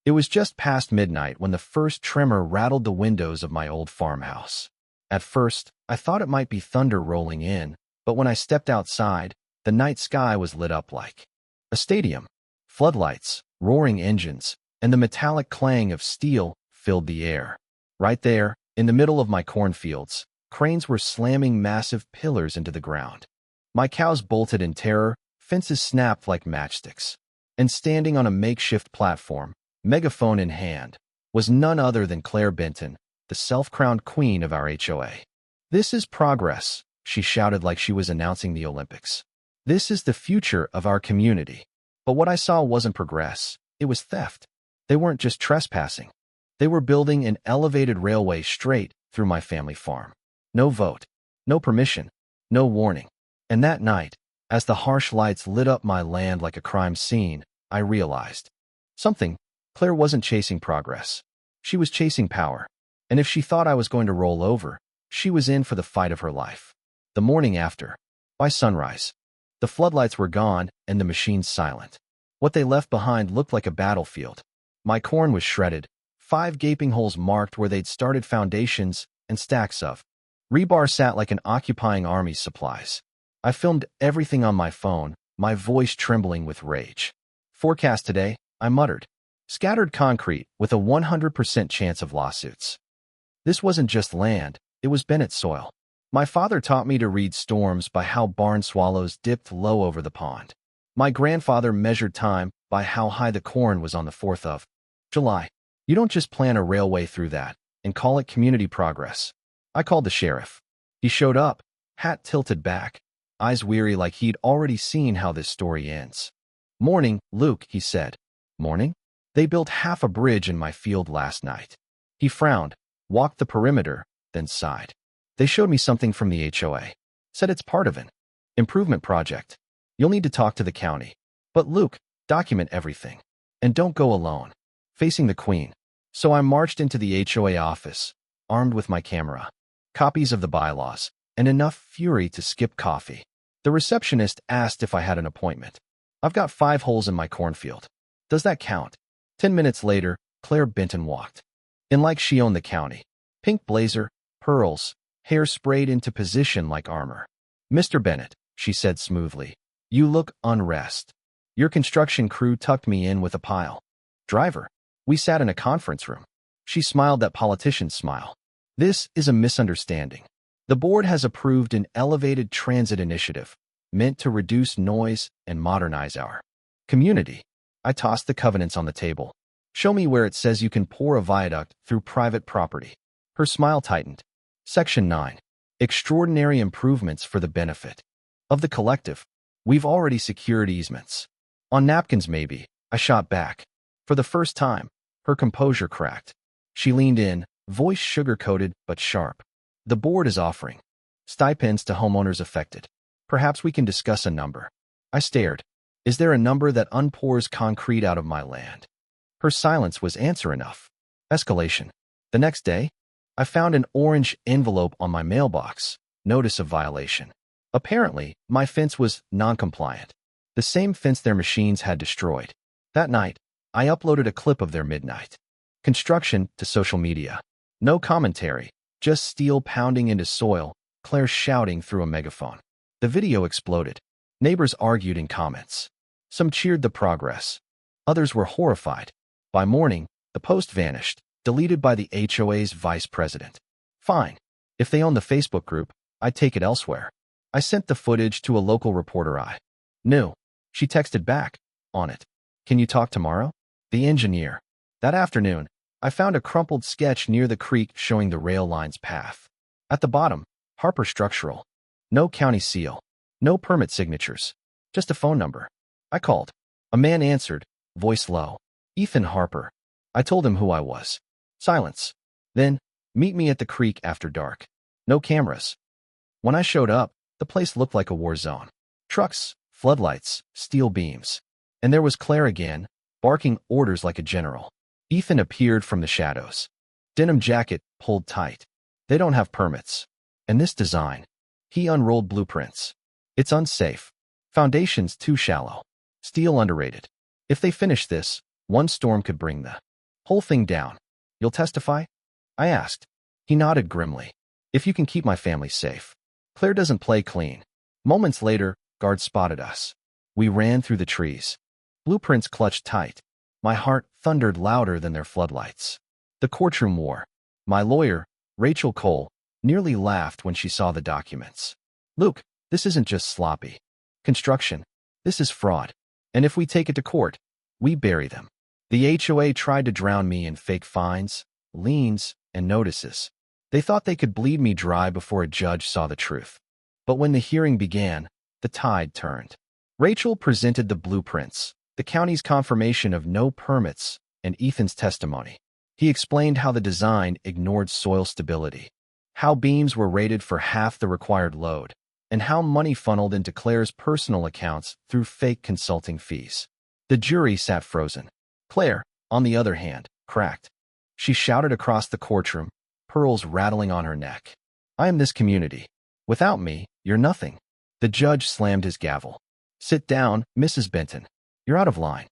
It was just past midnight when the first tremor rattled the windows of my old farmhouse. At first, I thought it might be thunder rolling in, but when I stepped outside, the night sky was lit up like a stadium. Floodlights, roaring engines, and the metallic clang of steel filled the air. Right there, in the middle of my cornfields, cranes were slamming massive pillars into the ground. My cows bolted in terror, fences snapped like matchsticks. And standing on a makeshift platform, megaphone in hand, was none other than Claire Benton, the self-crowned queen of our HOA. "This is progress," she shouted like she was announcing the Olympics. "This is the future of our community." But what I saw wasn't progress, it was theft. They weren't just trespassing. They were building an elevated railway straight through my family farm. No vote, no permission, no warning. And that night, as the harsh lights lit up my land like a crime scene, I realized something. Claire wasn't chasing progress. She was chasing power. And if she thought I was going to roll over, she was in for the fight of her life. The morning after, by sunrise, the floodlights were gone and the machines silent. What they left behind looked like a battlefield. My corn was shredded, 5 gaping holes marked where they'd started foundations, and stacks of rebar sat like an occupying army's supplies. I filmed everything on my phone, my voice trembling with rage. "Forecast today," I muttered. "Scattered concrete with a 100% chance of lawsuits." This wasn't just land, it was Bennett soil. My father taught me to read storms by how barn swallows dipped low over the pond. My grandfather measured time by how high the corn was on the 4th of July. You don't just plan a railway through that and call it community progress. I called the sheriff. He showed up, hat tilted back, eyes weary like he'd already seen how this story ends. "Morning, Luke," he said. "Morning? They built half a bridge in my field last night." He frowned, walked the perimeter, then sighed. "They showed me something from the HOA. Said it's part of an improvement project. You'll need to talk to the county. But Luke, document everything. And don't go alone." Facing the Queen. So I marched into the HOA office, armed with my camera, copies of the bylaws, and enough fury to skip coffee. The receptionist asked if I had an appointment. "I've got 5 holes in my cornfield. Does that count?" 10 minutes later, Claire Benton walked in like she owned the county. Pink blazer, pearls, hair sprayed into position like armor. "Mr. Bennett," she said smoothly, "you look unrest." Your construction crew tucked me in with a pile driver. We sat in a conference room. She smiled that politician's smile. "This is a misunderstanding. The board has approved an elevated transit initiative meant to reduce noise and modernize our community." I tossed the covenants on the table. "Show me where it says you can pour a viaduct through private property." Her smile tightened. Section 9. Extraordinary improvements for the benefit of the collective. We've already secured easements. On napkins maybe, I shot back. For the first time, her composure cracked. She leaned in, voice sugar-coated but sharp. "The board is offering stipends to homeowners affected. Perhaps we can discuss a number." I stared. "Is there a number that unpours concrete out of my land?" Her silence was answer enough. Escalation. The next day, I found an orange envelope on my mailbox. Notice of violation. Apparently, my fence was non-compliant. The same fence their machines had destroyed. That night, I uploaded a clip of their midnight construction to social media. No commentary, just steel pounding into soil, Claire shouting through a megaphone. The video exploded. Neighbors argued in comments. Some cheered the progress. Others were horrified. By morning, the post vanished, deleted by the HOA's vice president. Fine. If they own the Facebook group, I'd take it elsewhere. I sent the footage to a local reporter I knew. She texted back, on it. "Can you talk tomorrow?" The engineer. That afternoon, I found a crumpled sketch near the creek showing the rail line's path. At the bottom, Harper Structural. No county seal. No permit signatures. Just a phone number. I called. A man answered, voice low. "Ethan Harper." I told him who I was. Silence. Then, "Meet me at the creek after dark." No cameras. When I showed up, the place looked like a war zone. Trucks, floodlights, steel beams. And there was Claire again, barking orders like a general. Ethan appeared from the shadows. Denim jacket pulled tight. "They don't have permits. And this design." He unrolled blueprints. "It's unsafe. Foundations too shallow. Steel underrated. If they finish this, one storm could bring the Whole thing down. You'll testify? I asked. He nodded grimly. If you can keep my family safe. Claire doesn't play clean. Moments later, guards spotted us. We ran through the trees. Blueprints clutched tight. My heart thundered louder than their floodlights. The courtroom war. My lawyer, Rachel Cole, nearly laughed when she saw the documents. Luke, this isn't just sloppy construction. This is fraud. And if we take it to court, we bury them. The HOA tried to drown me in fake fines, liens, and notices. They thought they could bleed me dry before a judge saw the truth. But when the hearing began, the tide turned. Rachel presented the blueprints, the county's confirmation of no permits, and Ethan's testimony. He explained how the design ignored soil stability, how beams were rated for half the required load, and how money funneled into Claire's personal accounts through fake consulting fees. The jury sat frozen. Claire, on the other hand, cracked. She shouted across the courtroom, pearls rattling on her neck. I am this community. Without me, you're nothing. The judge slammed his gavel. Sit down, Mrs. Benton. You're out of line.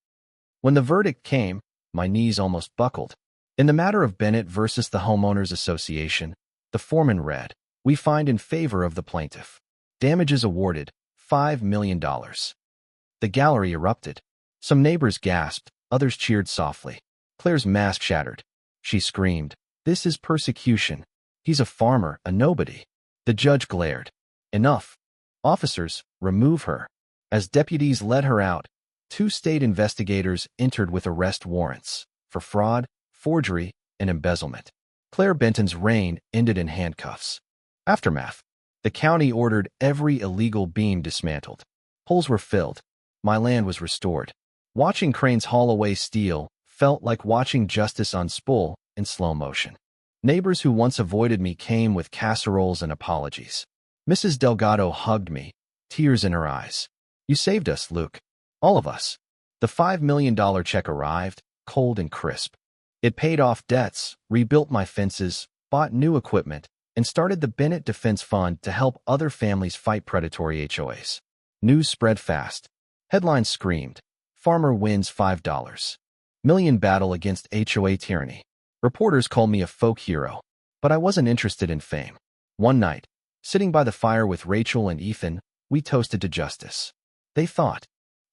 When the verdict came, my knees almost buckled. In the matter of Bennett versus the Homeowners Association, the foreman read, "We find in favor of the plaintiff. Damages awarded, $5 million. The gallery erupted. Some neighbors gasped, others cheered softly. Claire's mask shattered. She screamed, "This is persecution. He's a farmer, a nobody." The judge glared. Enough. Officers, remove her. As deputies led her out, 2 state investigators entered with arrest warrants for fraud, forgery, and embezzlement. Claire Benton's reign ended in handcuffs. Aftermath. The county ordered every illegal beam dismantled. Holes were filled. My land was restored. Watching cranes haul away steel felt like watching justice on spool in slow motion. Neighbors who once avoided me came with casseroles and apologies. Mrs. Delgado hugged me, tears in her eyes. You saved us, Luke. All of us. The $5 million check arrived, cold and crisp. It paid off debts, rebuilt my fences, bought new equipment, and started the Bennett Defense Fund to help other families fight predatory HOAs. News spread fast. Headlines screamed, "Farmer wins $5 million battle against HOA tyranny." Reporters called me a folk hero, but I wasn't interested in fame. One night, sitting by the fire with Rachel and Ethan, we toasted to justice. They thought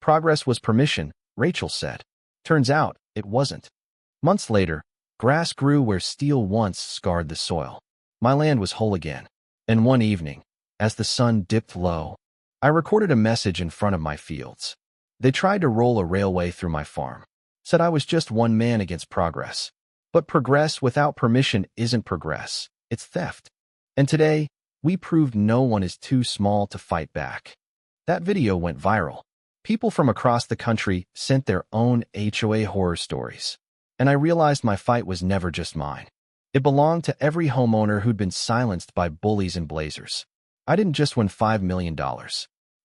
progress was permission, Rachel said. Turns out, it wasn't. Months later, grass grew where steel once scarred the soil. My land was whole again. And one evening, as the sun dipped low, I recorded a message in front of my fields. They tried to roll a railway through my farm, said I was just one man against progress. But progress without permission isn't progress, it's theft. And today, we proved no one is too small to fight back. That video went viral. People from across the country sent their own HOA horror stories. And I realized my fight was never just mine. It belonged to every homeowner who'd been silenced by bullies and blazers. I didn't just win $5 million.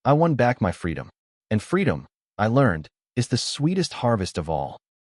I won back my freedom. And freedom, I learned, is the sweetest harvest of all.